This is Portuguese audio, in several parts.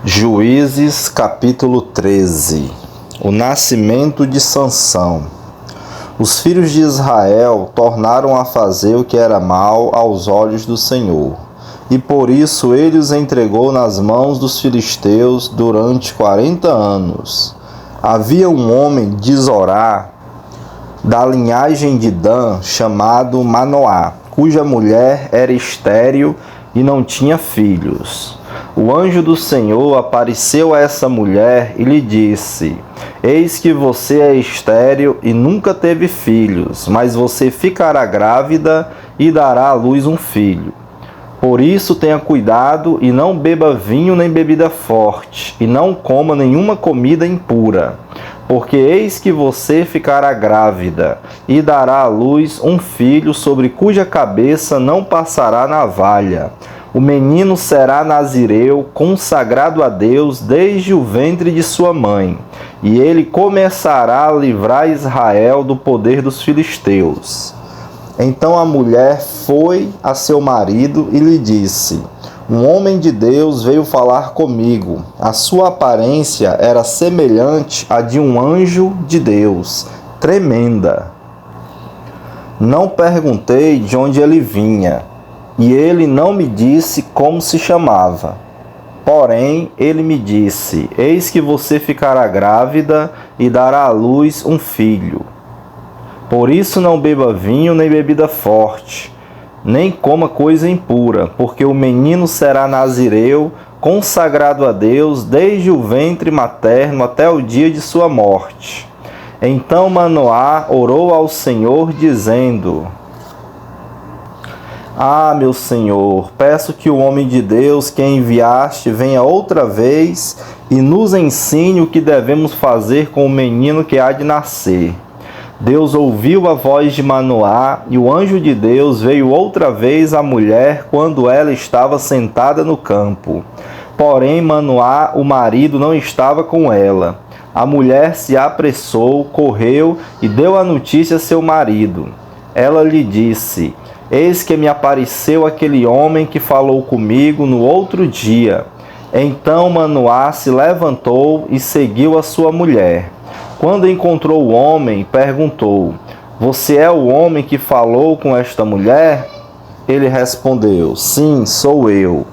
Juízes capítulo 13. O nascimento de Sansão. Os filhos de Israel tornaram a fazer o que era mal aos olhos do Senhor, e por isso ele os entregou nas mãos dos filisteus durante 40 anos. Havia um homem de Zorá, da linhagem de Dan, chamado Manoá, cuja mulher era estéril e não tinha filhos. O anjo do Senhor apareceu a essa mulher e lhe disse: Eis que você é estéril e nunca teve filhos, mas você ficará grávida e dará à luz um filho. Por isso tenha cuidado e não beba vinho nem bebida forte, e não coma nenhuma comida impura, porque eis que você ficará grávida e dará à luz um filho sobre cuja cabeça não passará navalha. O menino será nazireu, consagrado a Deus desde o ventre de sua mãe, e ele começará a livrar Israel do poder dos filisteus. Então a mulher foi a seu marido e lhe disse: Um homem de Deus veio falar comigo. A sua aparência era semelhante à de um anjo de Deus, tremenda. Não perguntei de onde ele vinha, e ele não me disse como se chamava. Porém, ele me disse: Eis que você ficará grávida e dará à luz um filho. Por isso não beba vinho nem bebida forte, nem coma coisa impura, porque o menino será nazireu, consagrado a Deus desde o ventre materno até o dia de sua morte. Então Manoá orou ao Senhor, dizendo: Ah, meu Senhor, peço que o homem de Deus que enviaste venha outra vez e nos ensine o que devemos fazer com o menino que há de nascer. Deus ouviu a voz de Manoá, e o anjo de Deus veio outra vez à mulher quando ela estava sentada no campo. Porém, Manoá, o marido, não estava com ela. A mulher se apressou, correu e deu a notícia a seu marido. Ela lhe disse: Eis que me apareceu aquele homem que falou comigo no outro dia. Então Manoá se levantou e seguiu a sua mulher. Quando encontrou o homem, perguntou: Você é o homem que falou com esta mulher? Ele respondeu: Sim, sou eu.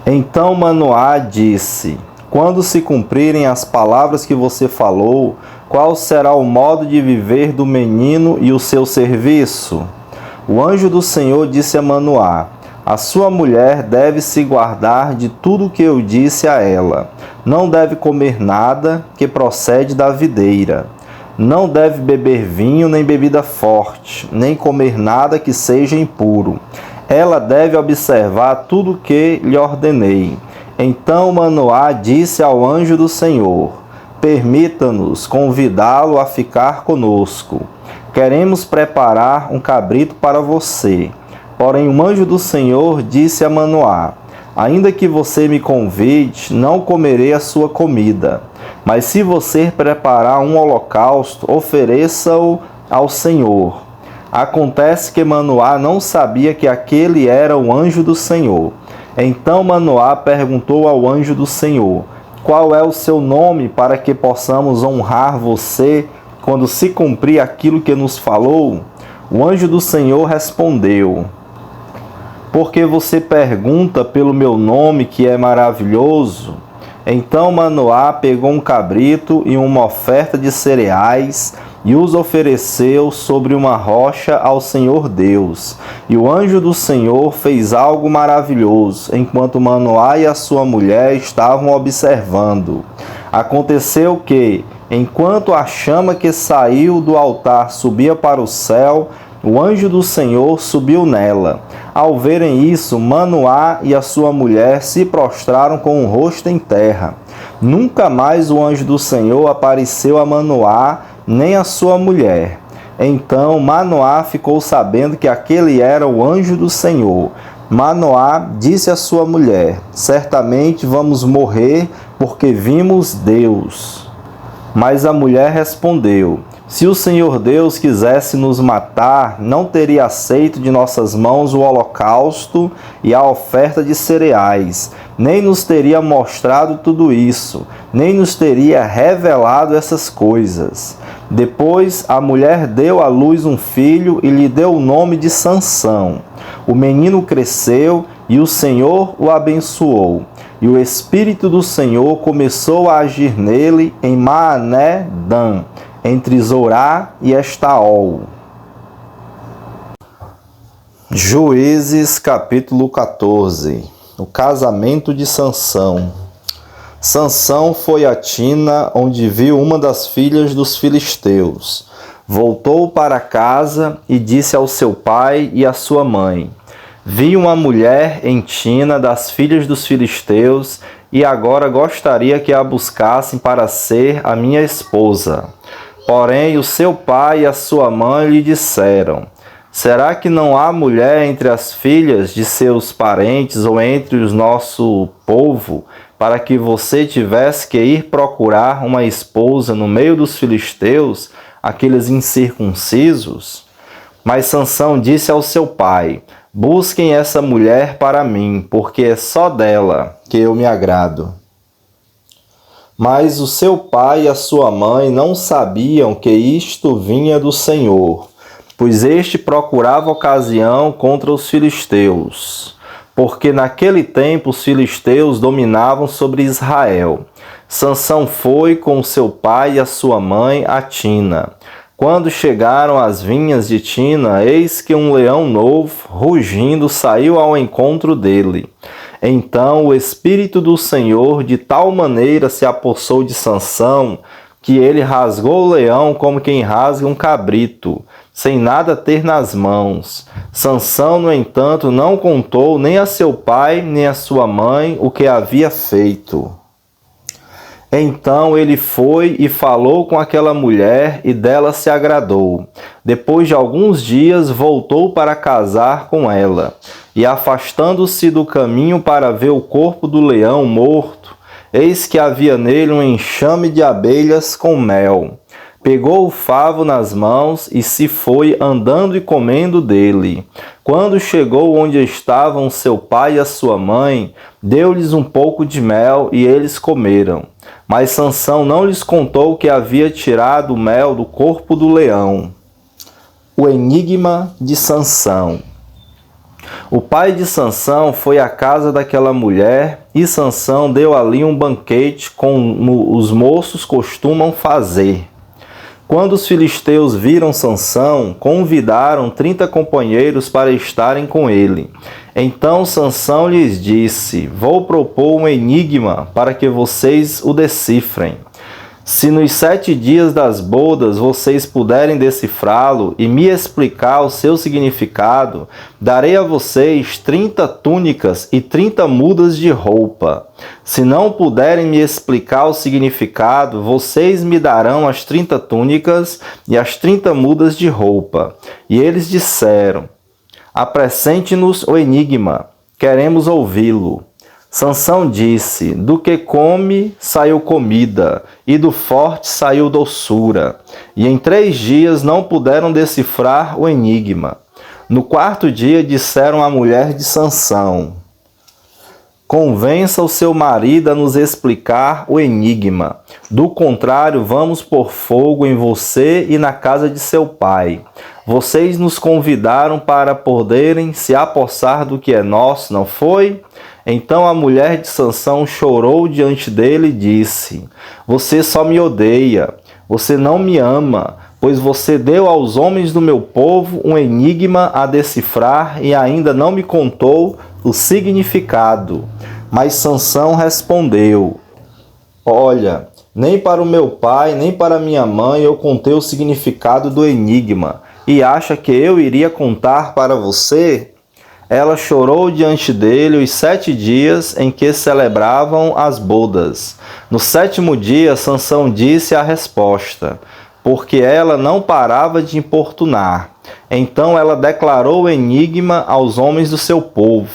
Então Manoá disse: Quando se cumprirem as palavras que você falou, qual será o modo de viver do menino e o seu serviço? O anjo do Senhor disse a Manoá: A sua mulher deve se guardar de tudo o que eu disse a ela. Não deve comer nada que procede da videira. Não deve beber vinho nem bebida forte, nem comer nada que seja impuro. Ela deve observar tudo o que lhe ordenei. Então Manoá disse ao anjo do Senhor: Permita-nos convidá-lo a ficar conosco. Queremos preparar um cabrito para você. Porém o anjo do Senhor disse a Manoá: Ainda que você me convide, não comerei a sua comida. Mas se você preparar um holocausto, ofereça-o ao Senhor. Acontece que Manoá não sabia que aquele era o anjo do Senhor. Então Manoá perguntou ao anjo do Senhor: Qual é o seu nome, para que possamos honrar você quando se cumprir aquilo que nos falou? O anjo do Senhor respondeu: Porque você pergunta pelo meu nome, que é maravilhoso? Então Manoá pegou um cabrito e uma oferta de cereais e os ofereceu sobre uma rocha ao Senhor Deus. E o anjo do Senhor fez algo maravilhoso, enquanto Manoá e a sua mulher estavam observando. Aconteceu que, enquanto a chama que saiu do altar subia para o céu, o anjo do Senhor subiu nela. Ao verem isso, Manoá e a sua mulher se prostraram com o rosto em terra. Nunca mais o anjo do Senhor apareceu a Manoá nem a sua mulher. Então Manoá ficou sabendo que aquele era o anjo do Senhor. Manoá disse à sua mulher: Certamente vamos morrer, porque vimos Deus. Mas a mulher respondeu: Se o Senhor Deus quisesse nos matar, não teria aceito de nossas mãos o holocausto e a oferta de cereais, nem nos teria mostrado tudo isso, nem nos teria revelado essas coisas. Depois a mulher deu à luz um filho e lhe deu o nome de Sansão. O menino cresceu e o Senhor o abençoou. E o Espírito do Senhor começou a agir nele em Maané-Dan, entre Zorá e Estaol. Juízes capítulo 14. O casamento de Sansão. Sansão foi a Tina, onde viu uma das filhas dos filisteus. Voltou para casa e disse ao seu pai e à sua mãe: Vi uma mulher em Tina das filhas dos filisteus e agora gostaria que a buscassem para ser a minha esposa. Porém, o seu pai e a sua mãe lhe disseram: Será que não há mulher entre as filhas de seus parentes ou entre o nosso povo, para que você tivesse que ir procurar uma esposa no meio dos filisteus, aqueles incircuncisos? Mas Sansão disse ao seu pai: Busquem essa mulher para mim, porque é só dela que eu me agrado. Mas o seu pai e a sua mãe não sabiam que isto vinha do Senhor, pois este procurava ocasião contra os filisteus, porque naquele tempo os filisteus dominavam sobre Israel. Sansão foi com seu pai e a sua mãe a Tina. Quando chegaram às vinhas de Tina, eis que um leão novo, rugindo, saiu ao encontro dele. Então o Espírito do Senhor de tal maneira se apossou de Sansão, que ele rasgou o leão como quem rasga um cabrito, sem nada ter nas mãos. Sansão, no entanto, não contou nem a seu pai nem a sua mãe o que havia feito. Então ele foi e falou com aquela mulher e dela se agradou. Depois de alguns dias voltou para casar com ela. E afastando-se do caminho para ver o corpo do leão morto, eis que havia nele um enxame de abelhas com mel. Pegou o favo nas mãos e se foi andando e comendo dele. Quando chegou onde estavam seu pai e a sua mãe, deu-lhes um pouco de mel e eles comeram. Mas Sansão não lhes contou que havia tirado o mel do corpo do leão. O enigma de Sansão. O pai de Sansão foi à casa daquela mulher e Sansão deu ali um banquete como os moços costumam fazer. Quando os filisteus viram Sansão, convidaram 30 companheiros para estarem com ele. Então Sansão lhes disse: Vou propor um enigma para que vocês o decifrem. Se nos 7 dias das bodas vocês puderem decifrá-lo e me explicar o seu significado, darei a vocês 30 túnicas e 30 mudas de roupa. Se não puderem me explicar o significado, vocês me darão as 30 túnicas e as 30 mudas de roupa. E eles disseram: Apresente-nos o enigma, queremos ouvi-lo. Sansão disse: Do que come saiu comida, e do forte saiu doçura. E em 3 dias não puderam decifrar o enigma. No 4º dia disseram à mulher de Sansão: Convença o seu marido a nos explicar o enigma. Do contrário, vamos pôr fogo em você e na casa de seu pai. Vocês nos convidaram para poderem se apossar do que é nosso, não foi? Então a mulher de Sansão chorou diante dele e disse: Você só me odeia, você não me ama, pois você deu aos homens do meu povo um enigma a decifrar e ainda não me contou o significado. Mas Sansão respondeu: Olha, nem para o meu pai, nem para minha mãe eu contei o significado do enigma, e acha que eu iria contar para você? Ela chorou diante dele os 7 dias em que celebravam as bodas. No 7º dia, Sansão disse a resposta, porque ela não parava de importunar. Então ela declarou o enigma aos homens do seu povo.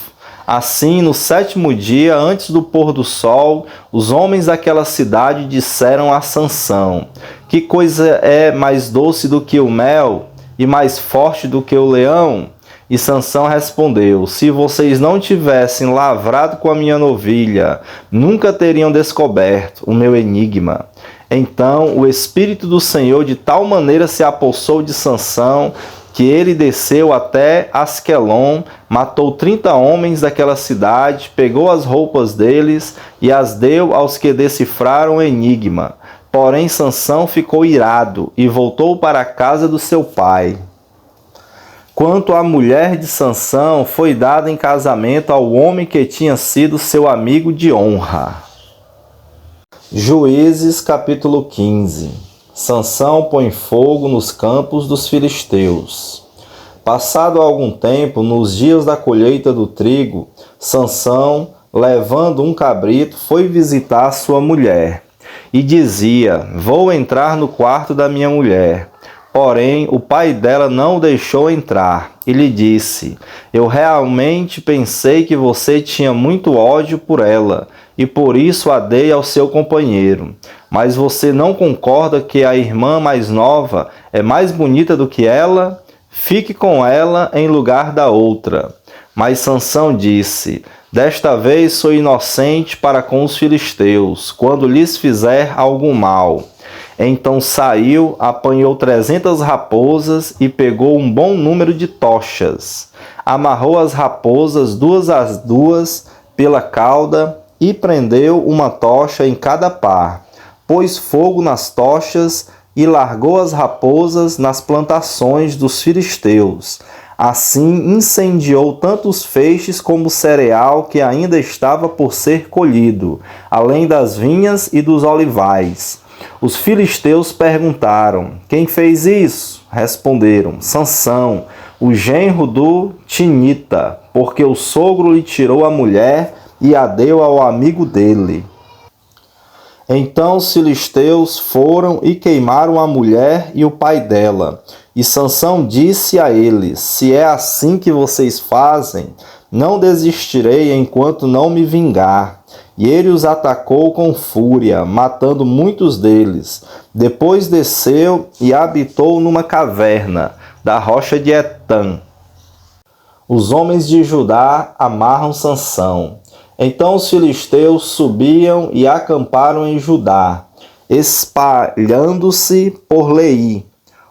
Assim, no 7º dia, antes do pôr do sol, os homens daquela cidade disseram a Sansão: que coisa é mais doce do que o mel e mais forte do que o leão? E Sansão respondeu: se vocês não tivessem lavrado com a minha novilha, nunca teriam descoberto o meu enigma. Então o Espírito do Senhor de tal maneira se apossou de Sansão, que ele desceu até Asquelon, matou 30 homens daquela cidade, pegou as roupas deles e as deu aos que decifraram o enigma. Porém Sansão ficou irado e voltou para a casa do seu pai. Quanto à mulher de Sansão, foi dada em casamento ao homem que tinha sido seu amigo de honra. Juízes capítulo 15. Sansão põe fogo nos campos dos filisteus. Passado algum tempo, nos dias da colheita do trigo, Sansão, levando um cabrito, foi visitar sua mulher. E dizia: vou entrar no quarto da minha mulher. Porém, o pai dela não o deixou entrar e lhe disse: eu realmente pensei que você tinha muito ódio por ela e por isso a dei ao seu companheiro. Mas você não concorda que a irmã mais nova é mais bonita do que ela? Fique com ela em lugar da outra. Mas Sansão disse: desta vez sou inocente para com os filisteus, quando lhes fizer algum mal. Então saiu, apanhou 300 raposas e pegou um bom número de tochas. Amarrou as raposas duas às duas pela cauda e prendeu uma tocha em cada par. Pôs fogo nas tochas e largou as raposas nas plantações dos filisteus. Assim incendiou tanto os feixes como o cereal que ainda estava por ser colhido, além das vinhas e dos olivais. Os filisteus perguntaram: quem fez isso? Responderam: Sansão, o genro do Tinita, porque o sogro lhe tirou a mulher e a deu ao amigo dele. Então os filisteus foram e queimaram a mulher e o pai dela. E Sansão disse a eles: se é assim que vocês fazem, não desistirei enquanto não me vingar. E ele os atacou com fúria, matando muitos deles. Depois desceu e habitou numa caverna da rocha de Etã. Os homens de Judá amarram Sansão. Então os filisteus subiam e acamparam em Judá, espalhando-se por Leí.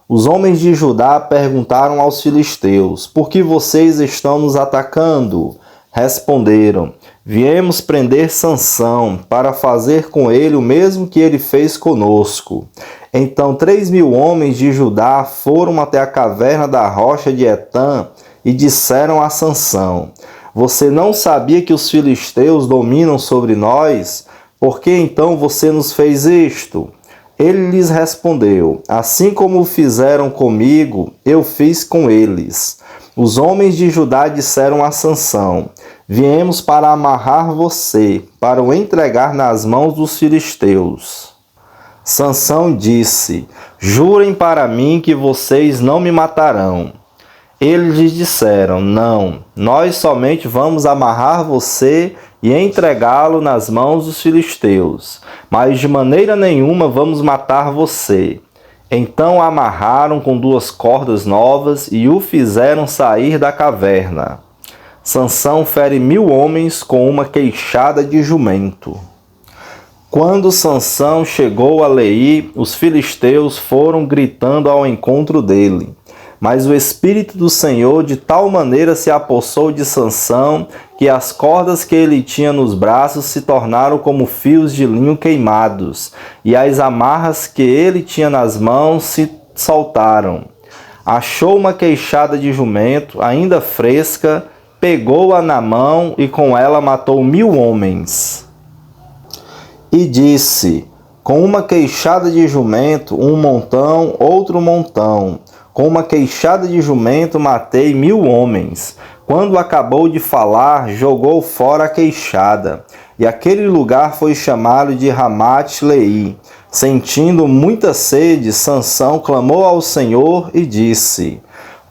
Os homens de Judá perguntaram aos filisteus: por que vocês estão nos atacando? Responderam: viemos prender Sansão, para fazer com ele o mesmo que ele fez conosco. Então 3.000 homens de Judá foram até a caverna da rocha de Etã e disseram a Sansão: você não sabia que os filisteus dominam sobre nós? Por que então você nos fez isto? Ele lhes respondeu: assim como o fizeram comigo, eu fiz com eles. Os homens de Judá disseram a Sansão: viemos para amarrar você, para o entregar nas mãos dos filisteus. Sansão disse: jurem para mim que vocês não me matarão. Eles lhe disseram: não, nós somente vamos amarrar você e entregá-lo nas mãos dos filisteus, mas de maneira nenhuma vamos matar você. Então amarraram com 2 cordas novas e o fizeram sair da caverna. Sansão fere 1.000 homens com uma queixada de jumento. Quando Sansão chegou a Leí, os filisteus foram gritando ao encontro dele. Mas o Espírito do Senhor de tal maneira se apossou de Sansão, que as cordas que ele tinha nos braços se tornaram como fios de linho queimados, e as amarras que ele tinha nas mãos se soltaram. Achou uma queixada de jumento, ainda fresca, pegou-a na mão e com ela matou 1.000 homens. E disse: com uma queixada de jumento, um montão, outro montão. Com uma queixada de jumento matei 1.000 homens. Quando acabou de falar, jogou fora a queixada. E aquele lugar foi chamado de Ramate-Leí. Sentindo muita sede, Sansão clamou ao Senhor e disse: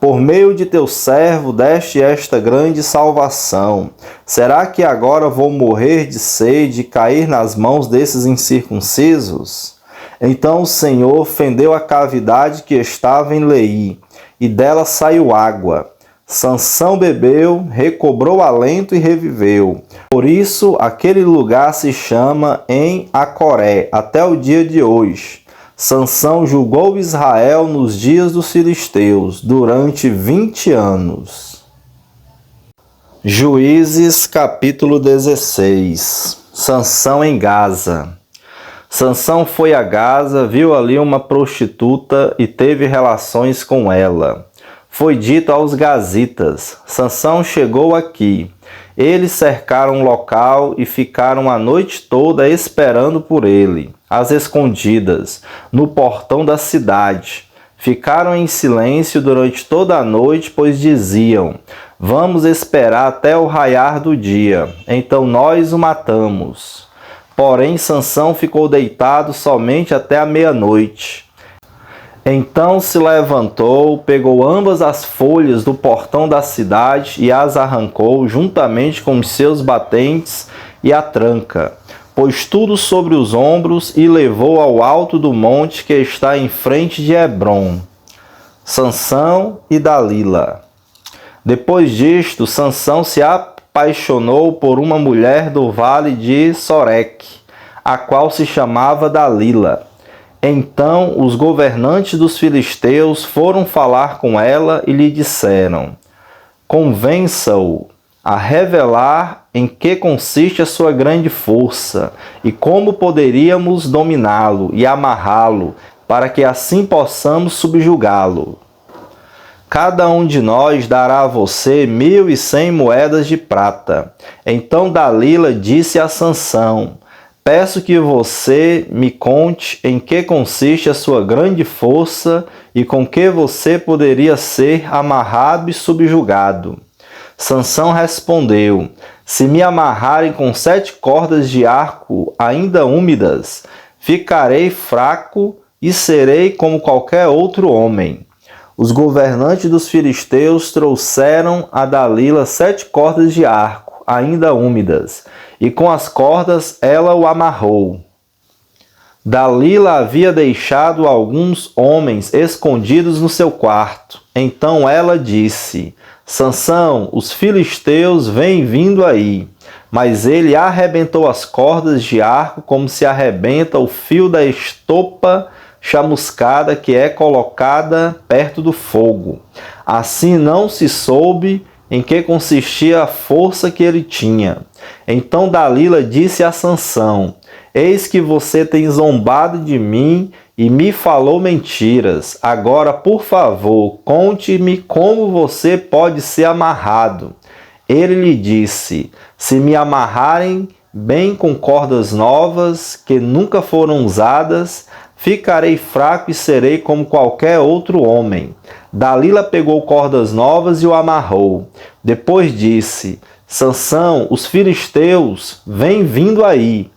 Por meio de teu servo deste esta grande salvação. Será que agora vou morrer de sede e cair nas mãos desses incircuncisos? Então o Senhor fendeu a cavidade que estava em Leí, e dela saiu água. Sansão bebeu, recobrou alento e reviveu. Por isso aquele lugar se chama em Acoré, até o dia de hoje. Sansão julgou Israel nos dias dos filisteus, durante 20 anos. Juízes, capítulo 16. Sansão em Gaza. Sansão foi a Gaza, viu ali uma prostituta e teve relações com ela. Foi dito aos gazitas: Sansão chegou aqui. Eles cercaram o local e ficaram a noite toda esperando por ele, às escondidas, no portão da cidade. Ficaram em silêncio durante toda a noite, pois diziam: vamos esperar até o raiar do dia, então nós o matamos. Porém, Sansão ficou deitado somente até a meia-noite. Então se levantou, pegou ambas as folhas do portão da cidade e as arrancou, juntamente com os seus batentes e a tranca. Pôs tudo sobre os ombros e levou ao alto do monte que está em frente de Hebrom. Sansão e Dalila. Depois disto, Sansão se apaixonou por uma mulher do vale de Soreque, a qual se chamava Dalila. Então os governantes dos filisteus foram falar com ela e lhe disseram: convença-o a revelar em que consiste a sua grande força e como poderíamos dominá-lo e amarrá-lo, para que assim possamos subjugá-lo. Cada um de nós dará a você 1.100 moedas de prata. Então Dalila disse a Sansão: peço que você me conte em que consiste a sua grande força e com que você poderia ser amarrado e subjugado. Sansão respondeu: se me amarrarem com 7 cordas de arco ainda úmidas, ficarei fraco e serei como qualquer outro homem. Os governantes dos filisteus trouxeram a Dalila 7 cordas de arco ainda úmidas, e com as cordas ela o amarrou. Dalila havia deixado alguns homens escondidos no seu quarto. Então ela disse: Sansão, os filisteus vêm vindo aí. Mas ele arrebentou as cordas de arco como se arrebenta o fio da estopa chamuscada que é colocada perto do fogo. Assim não se soube em que consistia a força que ele tinha. Então Dalila disse a Sansão: eis que você tem zombado de mim e me falou mentiras. Agora, por favor, conte-me como você pode ser amarrado. Ele lhe disse: se me amarrarem bem com cordas novas, que nunca foram usadas, ficarei fraco e serei como qualquer outro homem. Dalila pegou cordas novas e o amarrou. Depois disse: Sansão, os filisteus vêm vindo aí.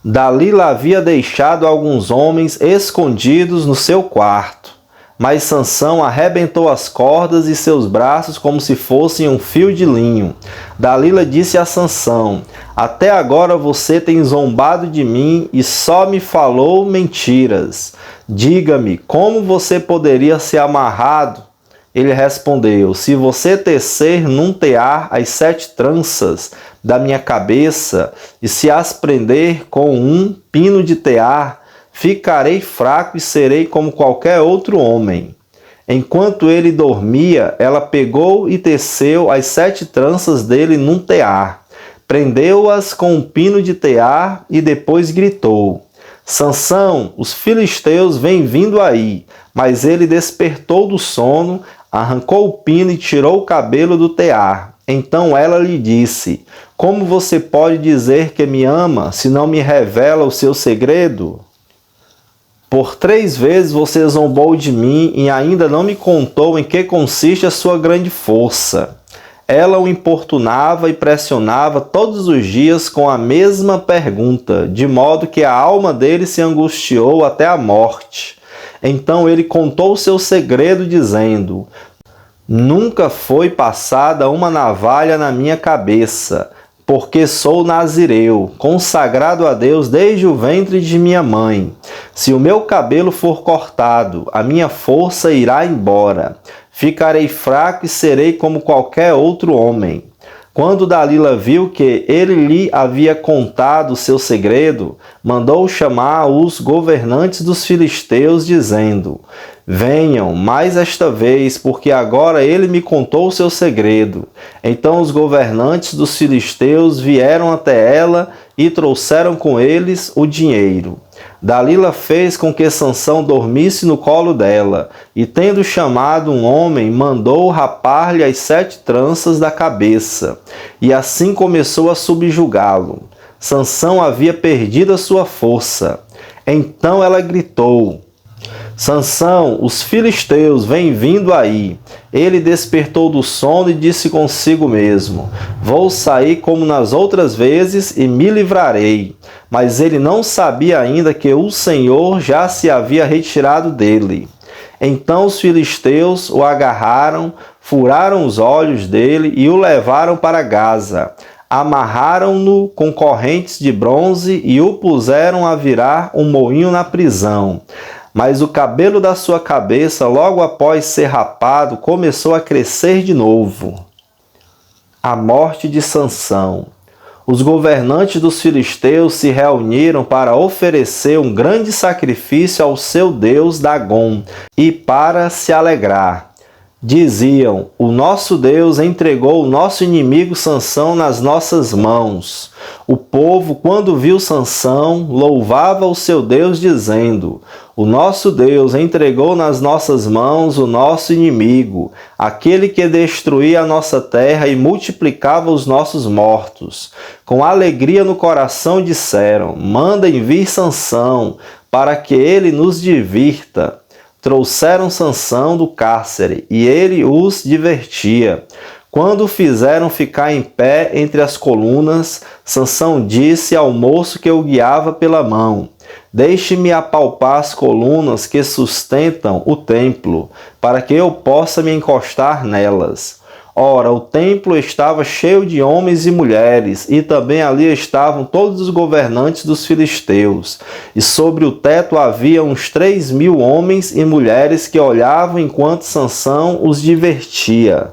Dalila havia deixado alguns homens escondidos no seu quarto, mas Sansão arrebentou as cordas e seus braços como se fossem um fio de linho. Dalila disse a Sansão: até agora você tem zombado de mim e só me falou mentiras. Diga-me, como você poderia ser amarrado? Ele respondeu: se você tecer num tear as 7 tranças da minha cabeça e se as prender com um pino de tear, ficarei fraco e serei como qualquer outro homem. Enquanto ele dormia, ela pegou e teceu as 7 tranças dele num tear. Prendeu-as com um pino de tear e depois gritou: Sansão, os filisteus vêm vindo aí. Mas ele despertou do sono, arrancou o pino e tirou o cabelo do tear. Então ela lhe disse: como você pode dizer que me ama, se não me revela o seu segredo? Por 3 vezes você zombou de mim e ainda não me contou em que consiste a sua grande força. Ela o importunava e pressionava todos os dias com a mesma pergunta, de modo que a alma dele se angustiou até a morte. Então ele contou seu segredo, dizendo: Nunca foi passada uma navalha na minha cabeça, porque sou nazireu, consagrado a Deus desde o ventre de minha mãe. Se o meu cabelo for cortado, a minha força irá embora. Ficarei fraco e serei como qualquer outro homem. Quando Dalila viu que ele lhe havia contado o seu segredo, mandou chamar os governantes dos filisteus, dizendo: venham mais esta vez, porque agora ele me contou o seu segredo. Então os governantes dos filisteus vieram até ela e trouxeram com eles o dinheiro. Dalila fez com que Sansão dormisse no colo dela, e tendo chamado um homem, mandou rapar-lhe as 7 tranças da cabeça, e assim começou a subjugá-lo. Sansão havia perdido a sua força. Então ela gritou: Sansão, os filisteus vêm vindo aí. Ele despertou do sono e disse consigo mesmo: vou sair como nas outras vezes e me livrarei. Mas ele não sabia ainda que o Senhor já se havia retirado dele. Então os filisteus o agarraram, furaram os olhos dele e o levaram para Gaza. Amarraram-no com correntes de bronze e o puseram a virar um moinho na prisão. Mas o cabelo da sua cabeça, logo após ser rapado, começou a crescer de novo. A morte de Sansão. Os governantes dos filisteus se reuniram para oferecer um grande sacrifício ao seu deus Dagom e para se alegrar. Diziam: o nosso Deus entregou o nosso inimigo Sansão nas nossas mãos. O povo, quando viu Sansão, louvava o seu Deus, dizendo: o nosso Deus entregou nas nossas mãos o nosso inimigo, aquele que destruía a nossa terra e multiplicava os nossos mortos. Com alegria no coração disseram: mandem vir Sansão, para que ele nos divirta. Trouxeram Sansão do cárcere, e ele os divertia. Quando o fizeram ficar em pé entre as colunas, Sansão disse ao moço que o guiava pela mão: deixe-me apalpar as colunas que sustentam o templo, para que eu possa me encostar nelas. Ora, o templo estava cheio de homens e mulheres, e também ali estavam todos os governantes dos filisteus. E sobre o teto havia uns 3.000 homens e mulheres que olhavam enquanto Sansão os divertia.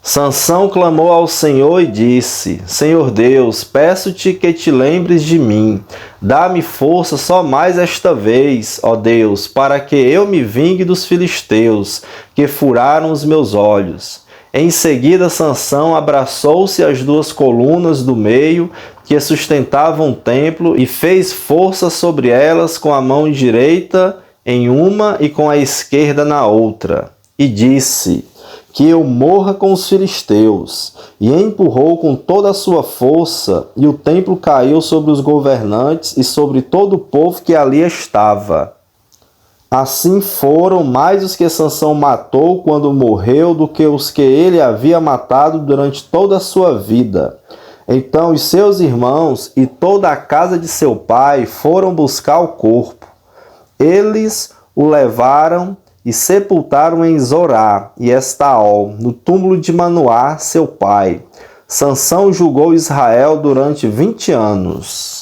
Sansão clamou ao Senhor e disse: Senhor Deus, peço-te que te lembres de mim. Dá-me força só mais esta vez, ó Deus, para que eu me vingue dos filisteus, que furaram os meus olhos. Em seguida, Sansão abraçou-se às 2 colunas do meio que sustentavam o templo e fez força sobre elas com a mão direita em uma e com a esquerda na outra. E disse: que eu morra com os filisteus. E empurrou com toda a sua força, e o templo caiu sobre os governantes e sobre todo o povo que ali estava. Assim foram mais os que Sansão matou quando morreu do que os que ele havia matado durante toda a sua vida. Então os seus irmãos e toda a casa de seu pai foram buscar o corpo. Eles o levaram e sepultaram em Zorá e Estaol, no túmulo de Manoá, seu pai. Sansão julgou Israel durante 20 anos.